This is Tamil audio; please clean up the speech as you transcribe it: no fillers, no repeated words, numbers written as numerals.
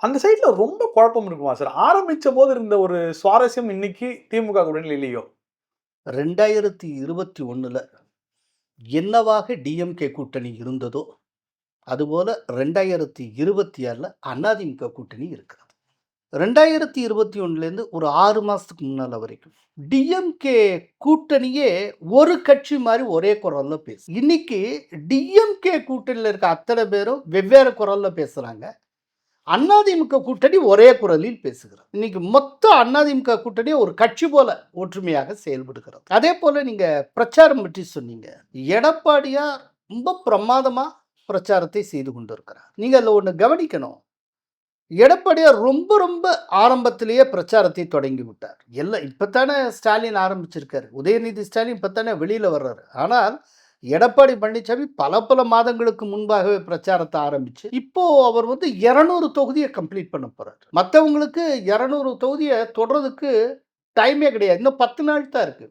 அந்த சைட்ல ரொம்ப குழப்பம் இருக்குமா சார்? ஆரம்பிச்ச போது இருந்த ஒரு சுவாரஸ்யம் இன்னைக்கு திமுக கூட்டணியில இல்லையோ? 2021ல என்னவாக டிஎம்கே கூட்டணி இருந்ததோ, அதுபோல 2026ல அதிமுக கூட்டணி இருக்கிறது. 2021லேருந்து ஒரு 6 மாசத்துக்கு முன்னால வரைக்கும் டிஎம்கே கூட்டணியே ஒரு கட்சி மாரி ஒரே குரல்ல பேசும். இன்னைக்கு டிஎம்கே கூட்டணியில இருக்க அத்தனை பேரும் வெவ்வேறு குரல்ல பேசுறாங்க. அதிமுக கூட்டணி ஒரே குரலில் பேசுகிறது. இன்னைக்கு மொத்த அதிமுக கூட்டணி ஒரு கட்சி போல ஒற்றுமையாக செயல்படுகிறது. அதே போல நீங்க பிரச்சாரம் பற்றி சொன்னீங்க. எடப்பாடியார் ரொம்ப பிரமாதமா பிரச்சாரத்தை செய்து கொண்டிருக்கிறார். நீங்க அதில் ஒன்று கவனிக்கணும். எடப்பாடியார் ரொம்ப ரொம்ப ஆரம்பத்திலேயே பிரச்சாரத்தை தொடங்கி விட்டார். எல்லாம் இப்பத்தானே ஸ்டாலின் ஆரம்பிச்சிருக்காரு. உதயநிதி ஸ்டாலின் இப்பத்தானே வெளியில வர்றாரு. ஆனால் எடப்பாடி பழனிசாமி பல மாதங்களுக்கு முன்பாகவே பிரச்சாரத்தை ஆரம்பிச்சு இப்போ அவர் 200 தொகுதியை கம்ப்ளீட் பண்ண போறாரு. மற்றவங்களுக்கு 200 தொகுதியை தொடர்றதுக்கு டைமே கிடையாது. இன்னும் 10 நாள் தான் இருக்கு.